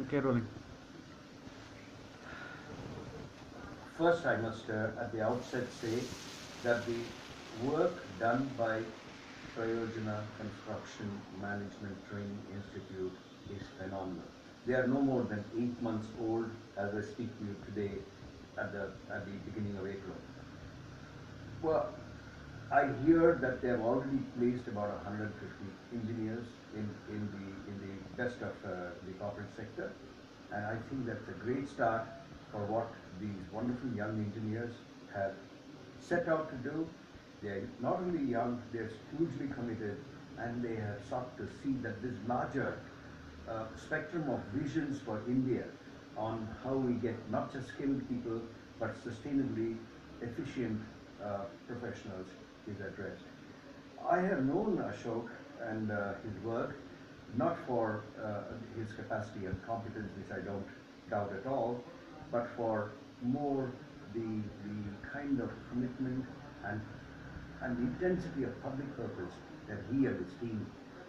Okay, rolling. First, I must at the outset say that the work done by Prayojana Construction Management Training Institute is phenomenal. They are no more than 8 months old as I speak to you today at the beginning of April. Well, I hear that they have already placed about 150 engineers in the best of the corporate sector, and I think that's a great start for what these wonderful young engineers have set out to do. They are not only young, they are hugely committed, and they have sought to see that this larger spectrum of visions for India on how we get not just skilled people but sustainably efficient professionals is addressed. I have known Ashok and his work not for his capacity and competence, which I don't doubt at all, but for more the kind of commitment and intensity of public purpose that he and his team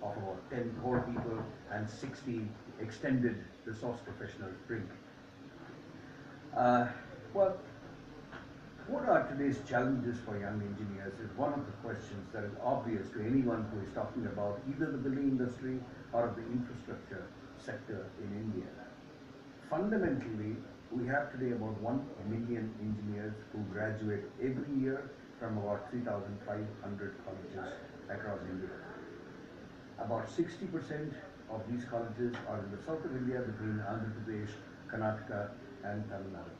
of about 10 core people and 60 extended resource professionals bring. Well, what are today's challenges for young engineers is one of the questions that is obvious to anyone who is talking about either the building industry or the infrastructure sector in India. Fundamentally, we have today about 1 million engineers who graduate every year from about 3,500 colleges across India. About 60% of these colleges are in the south of India between Andhra Pradesh, Karnataka and Tamil Nadu.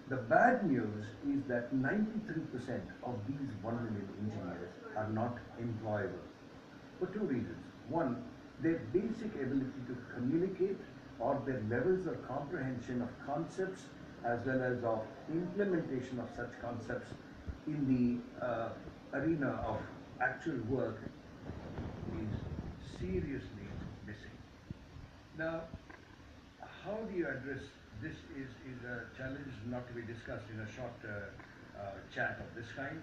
The bad news is that 93% of these 1 million engineers are not employable for two reasons. One, their basic ability to communicate or their levels of comprehension of concepts as well as of implementation of such concepts in the arena of actual work is seriously missing. Now, how do you address this is a challenge not to be discussed in a short chat of this kind.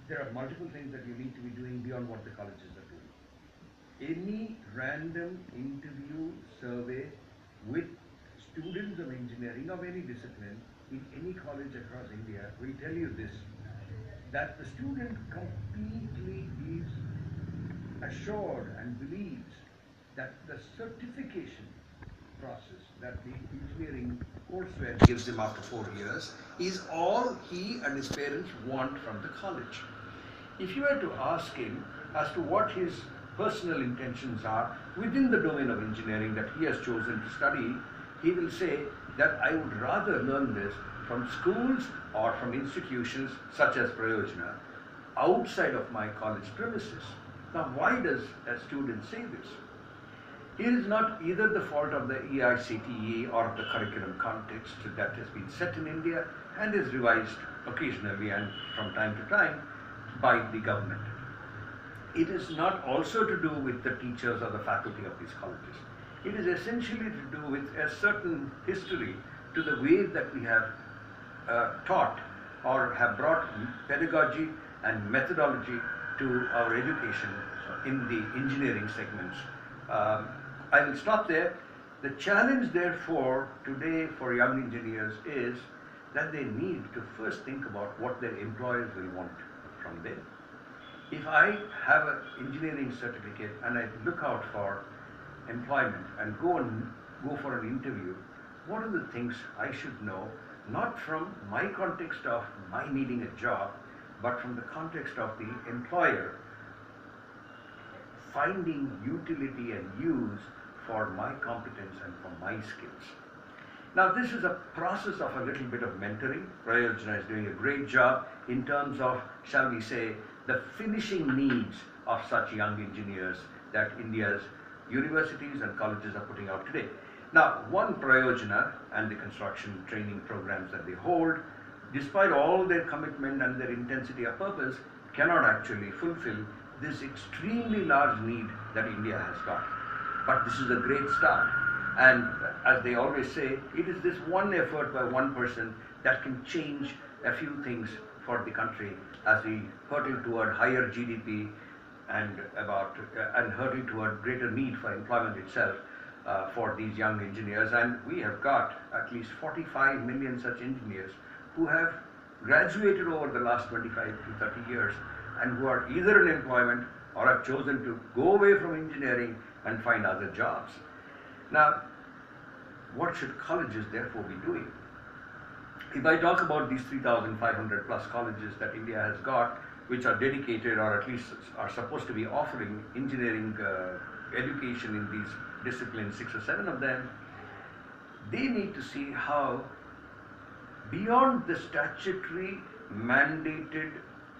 There are multiple things that you need to be doing beyond what the colleges are doing. Any random interview survey with students of engineering of any discipline in any college across India will tell you this, that the student completely is assured and believes that the certification process that the engineering courseware gives him after 4 years is all he and his parents want from the college. If you were to ask him as to what his personal intentions are within the domain of engineering that he has chosen to study, he will say that I would rather learn this from schools or from institutions such as Prayojana outside of my college premises. Now, why does a student say this? It is not either the fault of the EICTE or of the curriculum context that has been set in India and is revised occasionally and from time to time by the government. It is not also to do with the teachers or the faculty of these colleges. It is essentially to do with a certain history to the way that we have taught or have brought pedagogy and methodology to our education in the engineering segments. I will stop there. The challenge, therefore, today for young engineers is that they need to first think about what their employers will want from them. If I have an engineering certificate and I look out for employment and go for an interview, what are the things I should know, not from my context of my needing a job, but from the context of the employer finding utility and use for my competence and for my skills. Now, this is a process of a little bit of mentoring. Prayojana is doing a great job in terms of, shall we say, the finishing needs of such young engineers that India's universities and colleges are putting out today. Now, one Prayojana and the construction training programs that they hold, despite all their commitment and their intensity of purpose, cannot actually fulfill this extremely large need that India has got. But this is a great start. And as they always say, it is this one effort by one person that can change a few things for the country as we hurtle toward higher GDP and hurtle toward greater need for employment itself. for these young engineers, and we have got at least 45 million such engineers who have graduated over the last 25 to 30 years and who are either in employment or have chosen to go away from engineering and find other jobs. Now, what should colleges therefore be doing? If I talk about these 3,500 plus colleges that India has got, which are dedicated or at least are supposed to be offering engineering education in these disciplines, 6 or 7 of them, they need to see how beyond the statutory mandated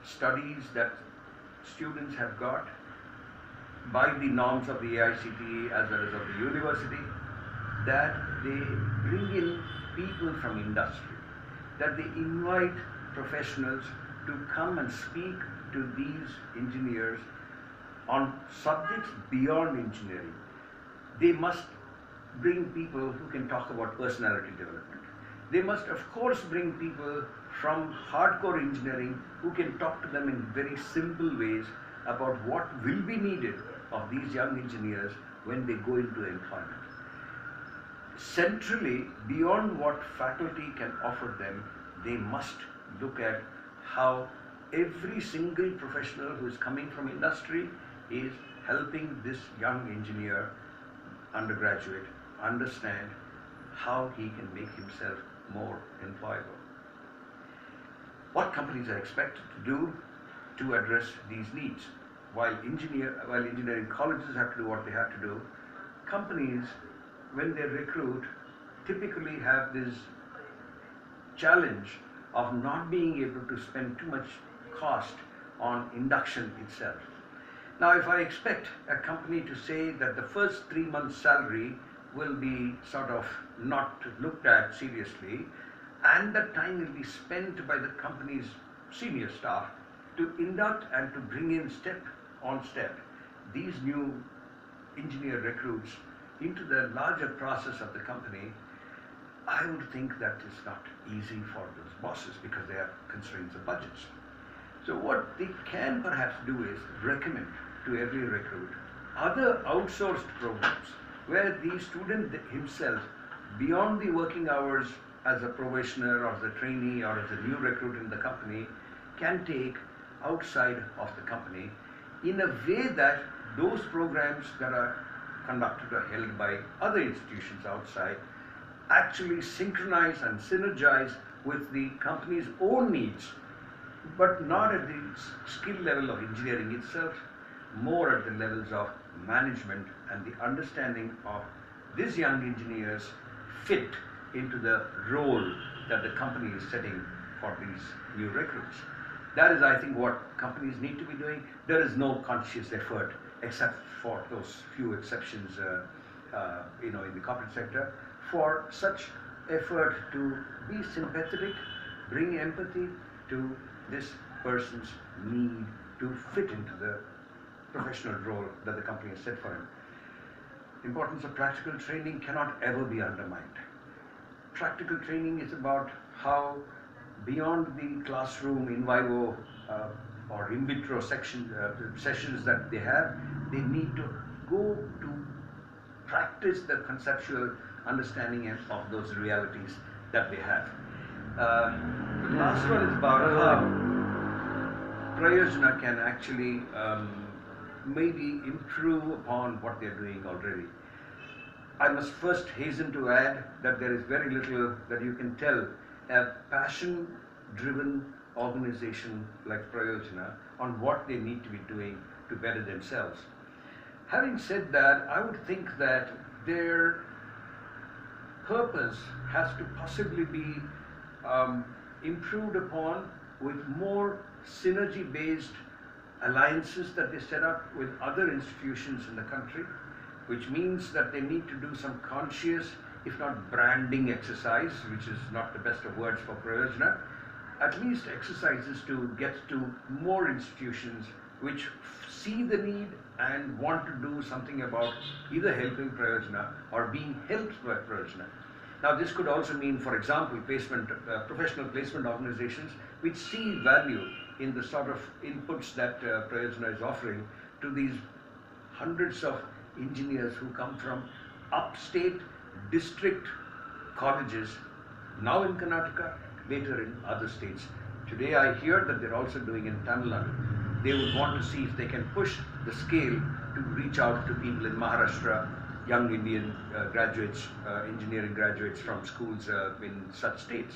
studies that students have got by the norms of the AICTE as well as of the university, that they bring in people from industry, that they invite professionals to come and speak to these engineers on subjects beyond engineering. They must bring people who can talk about personality development. They must of course bring people from hardcore engineering who can talk to them in very simple ways about what will be needed of these young engineers when they go into employment. Centrally, beyond what faculty can offer them, they must look at how every single professional who is coming from industry is helping this young engineer, undergraduate, understand how he can make himself more employable. What companies are expected to do to address these needs? While engineering colleges have to do what they have to do, companies, when they recruit, typically have this challenge of not being able to spend too much cost on induction itself. Now, if I expect a company to say that the first 3 months' salary will be sort of not looked at seriously, and that time will be spent by the company's senior staff to induct and to bring in step on step these new engineer recruits into the larger process of the company, I would think that is not easy for those bosses because they have constraints of budgets. So what they can perhaps do is recommend to every recruit other outsourced programs where the student himself, beyond the working hours as a probationer or as a trainee or as a new recruit in the company, can take outside of the company in a way that those programs that are conducted or held by other institutions outside actually synchronize and synergize with the company's own needs, but not at the skill level of engineering itself, more at the levels of management and the understanding of these young engineers fit into the role that the company is setting for these new recruits. That is, I think, what companies need to be doing. There is no conscious effort, except for those few exceptions, in the corporate sector, for such effort to be sympathetic, bring empathy to this person's need to fit into the professional role that the company has set for him. Importance of practical training cannot ever be undermined. Practical training is about how beyond the classroom in vivo or in vitro sessions that they have, they need to go to practice the conceptual understanding of those realities that they have. The last one is about how Prayojana can actually maybe improve upon what they're doing already. I must first hasten to add that there is very little that you can tell a passion-driven organization like Prayojana on what they need to be doing to better themselves. Having said that, I would think that their purpose has to possibly be improved upon with more synergy-based alliances that they set up with other institutions in the country, which means that they need to do some conscious, if not branding exercise, which is not the best of words for Prayojana, at least exercises to get to more institutions which see the need and want to do something about either helping Prayojana or being helped by Prayojana. Now, this could also mean, for example, professional placement organizations which see value in the sort of inputs that Prayojana is offering to these hundreds of engineers who come from upstate district colleges, now in Karnataka, later in other states. Today I hear that they're also doing in Tamil Nadu. They would want to see if they can push the scale to reach out to people in Maharashtra, young Indian graduates, engineering graduates from schools in such states.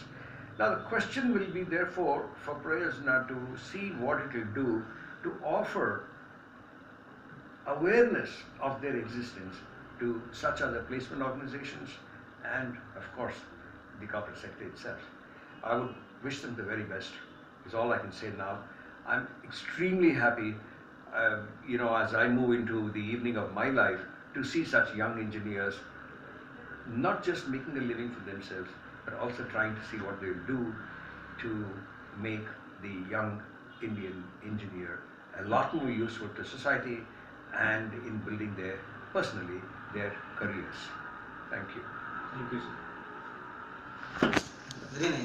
Now the question will be therefore for Prayojana to see what it will do to offer awareness of their existence to such other placement organizations and of course the corporate sector itself. I would wish them the very best is all I can say now. I'm extremely happy as I move into the evening of my life to see such young engineers not just making a living for themselves but also trying to see what they'll do to make the young Indian engineer a lot more useful to society and in building personally their careers. Thank you. Thank you, sir. Very nice.